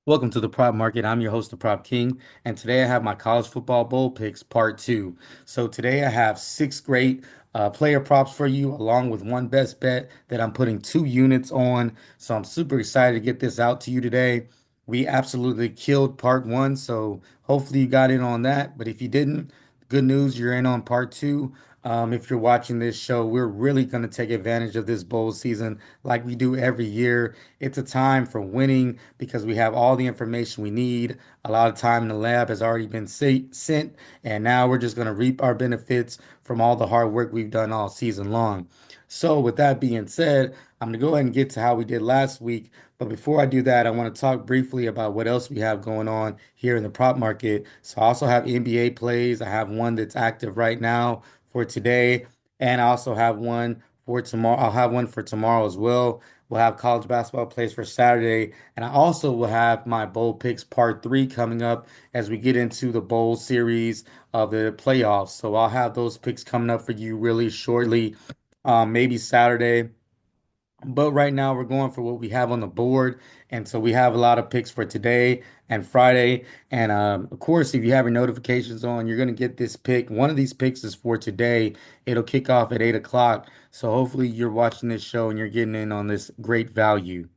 Welcome to the Prop Market. I'm your host, the Prop King, and today I have my college football bowl picks part two. So today I have six great player props for you, along with one best bet that I'm putting 2 units on. So I'm super excited to get this out to you today. We absolutely killed part one, so hopefully you got in on that. But if you didn't, good news, you're in on part two. If you're watching this show, we're really going to take advantage of this bowl season like we do every year. It's a time for winning because we have all the information we need. A lot of time in the lab has already been sent, and now we're just going to reap our benefits from all the hard work we've done all season long. So, with that being said, I'm going to go ahead and get to how we did last week. But before I do that, I want to talk briefly about what else we have going on here in the prop market. So, I also have NBA plays. I have one that's active right now for today, and I also have one for tomorrow. I'll have one for tomorrow as well. We'll have college basketball plays for Saturday, and I also will have my bowl picks part three coming up as we get into the bowl series of the playoffs. So I'll have those picks coming up for you really shortly, maybe Saturday. But right now, we're going for what we have on the board. And so we have a lot of picks for today and Friday. And of course, if you have your notifications on, you're going to get this pick. One of these picks is for today. It'll kick off at 8 o'clock. So hopefully, you're watching this show and you're getting in on this great value.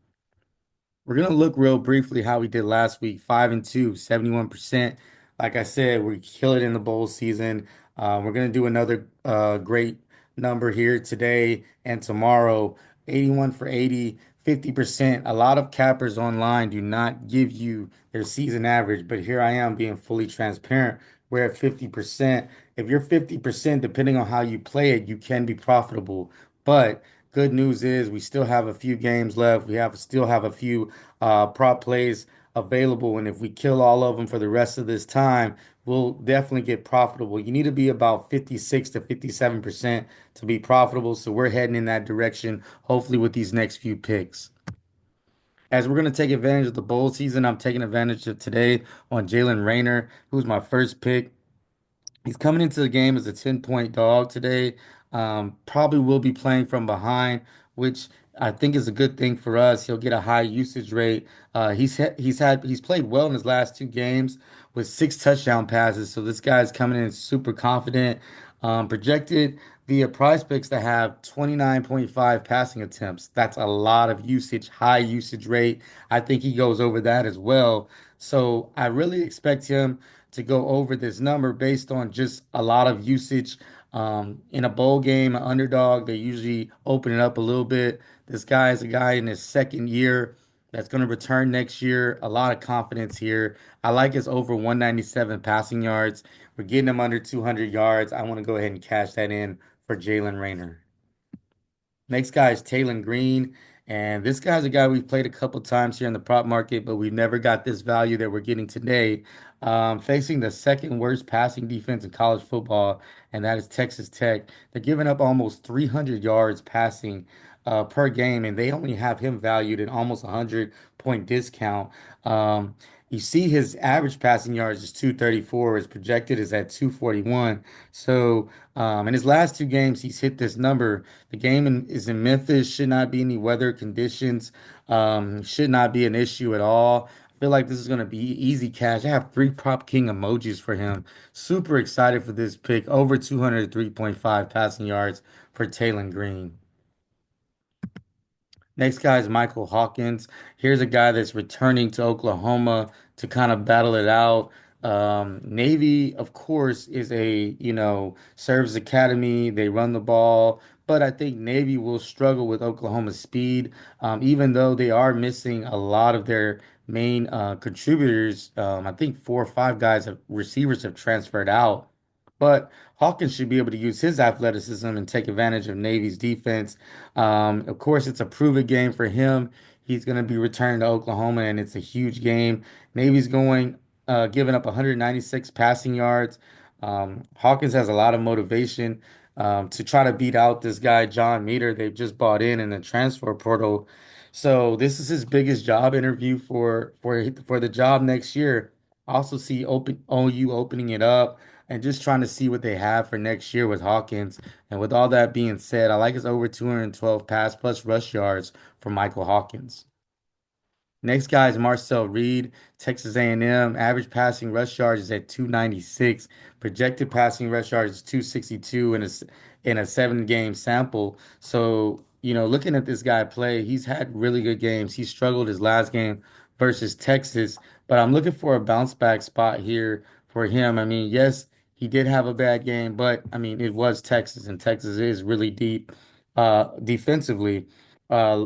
We're gonna look real briefly how we did last week. 5-2, 71%. Like I said, we kill it in the bowl season. We're gonna do another great number here today and tomorrow. 81 for 80, 50%. A lot of cappers online do not give you their season average, but here I am being fully transparent. We're at 50%. If you're 50%, depending on how you play it, you can be profitable. But good news is we still have a few games left. Still have a few prop plays available, and if we kill all of them for the rest of this time, we'll definitely get profitable. You need to be about 56 to 57% to be profitable, so we're heading in that direction, hopefully with these next few picks. As we're going to take advantage of the bowl season, I'm taking advantage of today on Jaylen Raynor, who's my first pick. He's coming into the game as a 10-point dog today. Probably will be playing from behind, which I think is a good thing for us. He'll get a high usage rate. He's played well in his last 2 games with 6 touchdown passes. So this guy's coming in super confident. Projected via Prize Picks to have 29.5 passing attempts. That's a lot of usage, high usage rate. I think he goes over that as well. So I really expect him to go over this number based on just a lot of usage. In a bowl game, an underdog, they usually open it up a little bit. This guy is a guy in his second year that's going to return next year. A lot of confidence here. I like his over 197 passing yards. We're getting him under 200 yards. I want to go ahead and cash that in for Jaylen Raynor. Next guy is Taylen Green. And this guy's a guy we've played a couple times here in the prop market, but we've never got this value that we're getting today. Facing the second worst passing defense in college football, and that is Texas Tech. They're giving up almost 300 yards passing per game, and they only have him valued at almost a 100-point discount. Um, you see his average passing yards is 234. His projected is at 241. So in his last 2 games, he's hit this number. The is in Memphis. Should not be any weather conditions. Should not be an issue at all. I feel like this is going to be easy cash. I have 3 Prop King emojis for him. Super excited for this pick. Over 203.5 passing yards for Taylen Green. Next guy is Michael Hawkins. Here's a guy that's returning to Oklahoma to kind of battle it out. Navy, of course, is serves academy. They run the ball, but I think Navy will struggle with Oklahoma's speed, even though they are missing a lot of their main contributors. I think 4 or 5 receivers have transferred out. But Hawkins should be able to use his athleticism and take advantage of Navy's defense. Of course, it's a prove it game for him. He's going to be returning to Oklahoma, and it's a huge game. Navy's giving up 196 passing yards. Hawkins has a lot of motivation to try to beat out this guy, John Meter. They've just bought in the transfer portal. So this is his biggest job interview for the job next year. I also see OU opening it up and just trying to see what they have for next year with Hawkins. And with all that being said, I like his over 212 pass plus rush yards for Michael Hawkins. Next guy is Marcel Reed, Texas A&M. Average passing rush yards is at 296. Projected passing rush yards is 262 in a 7 game sample. So, looking at this guy play, he's had really good games. He struggled his last game versus Texas, but I'm looking for a bounce back spot here for him. I mean, yes, he did have a bad game, but I mean, it was Texas, and Texas is really deep defensively. Uh,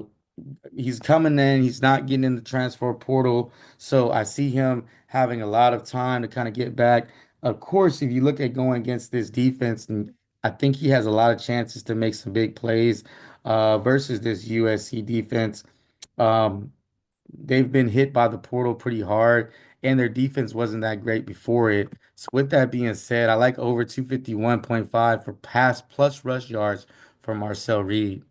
he's coming in, he's not getting in the transfer portal. So I see him having a lot of time to kind of get back. Of course, if you look at going against this defense, and I think he has a lot of chances to make some big plays versus this USC defense. Um, they've been hit by the portal pretty hard, and their defense wasn't that great before it. So with that being said, I like over 251.5 for pass plus rush yards for Marcel Reed.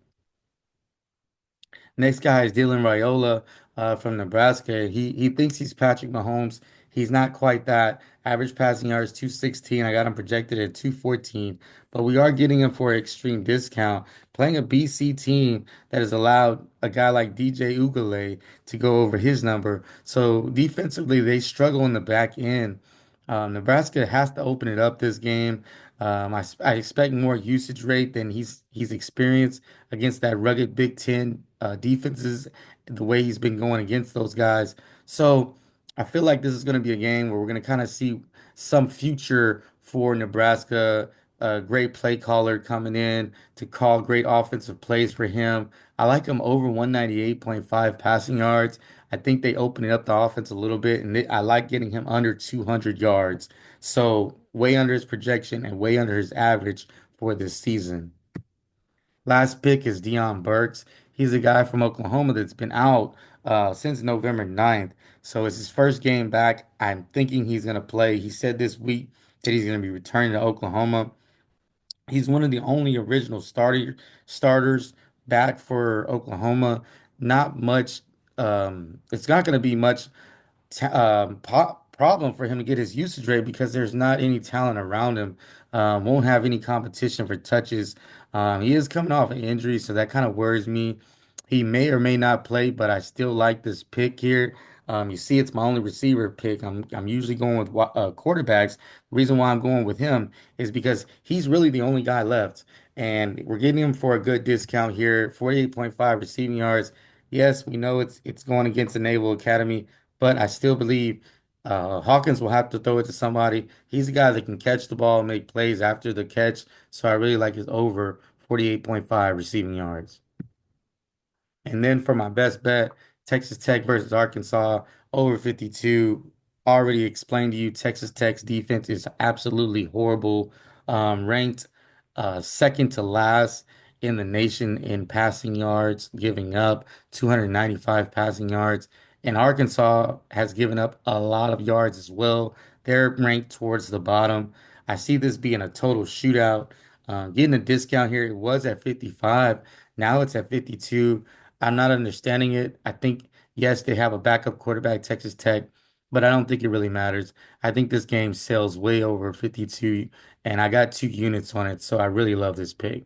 Next guy is Dylan Raiola from Nebraska. He thinks he's Patrick Mahomes. He's not quite that. Average passing yards 216. I got him projected at 214. But we are getting him for an extreme discount. Playing a BC team that has allowed a guy like DJ Ugale to go over his number. So defensively, they struggle in the back end. Nebraska has to open it up this game. I expect more usage rate than he's experienced against that rugged Big Ten defenses, the way he's been going against those guys. So I feel like this is going to be a game where we're going to kind of see some future for Nebraska. A great play caller coming in to call great offensive plays for him. I like him over 198.5 passing yards. I think they open it up the offense a little bit, and I like getting him under 200 yards. So way under his projection and way under his average for this season. Last pick is Deion Burks. He's a guy from Oklahoma that's been out since November 9th. So it's his first game back. I'm thinking he's going to play. He said this week that he's going to be returning to Oklahoma. He's one of the only original starters back for Oklahoma. Not much. It's not going to be much problem for him to get his usage rate because there's not any talent around him. Won't have any competition for touches. He is coming off an injury, so that kind of worries me. He may or may not play, but I still like this pick here. You see, it's my only receiver pick. I'm usually going with quarterbacks. The reason why I'm going with him is because he's really the only guy left, and we're getting him for a good discount here. 48.5 receiving yards. Yes, we know it's going against the Naval Academy, but I still believe Hawkins will have to throw it to somebody. He's a guy that can catch the ball and make plays after the catch. So I really like his over 48.5 receiving yards. And then for my best bet, Texas Tech versus Arkansas, over 52. Already explained to you, Texas Tech's defense is absolutely horrible. Ranked second to last in the nation in passing yards, giving up 295 passing yards. And Arkansas has given up a lot of yards as well. They're ranked towards the bottom. I see this being a total shootout. Getting a discount here, it was at 55. Now it's at 52. I'm not understanding it. I think, yes, they have a backup quarterback, Texas Tech, but I don't think it really matters. I think this game sells way over 52, and I got 2 units on it, so I really love this pick.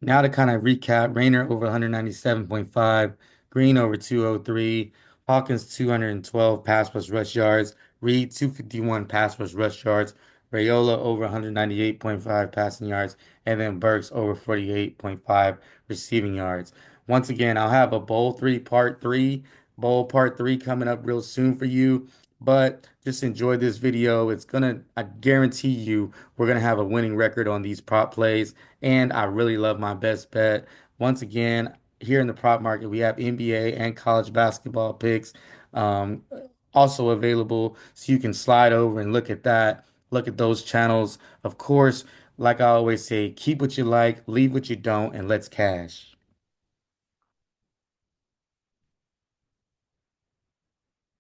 Now to kind of recap, Raynor over 197.5, Green over 203, Hawkins 212 pass plus rush yards, Reed 251 pass plus rush yards, Raiola over 198.5 passing yards, and then Burks over 48.5 receiving yards. Once again, I'll have a bowl part three coming up real soon for you. But just enjoy this video. I guarantee you, we're gonna have a winning record on these prop plays. And I really love my best bet. Once again, here in the prop market, we have NBA and college basketball picks um, also available. So you can slide over and look at that, look at those channels. Of course, like I always say, keep what you like, leave what you don't, and let's cash.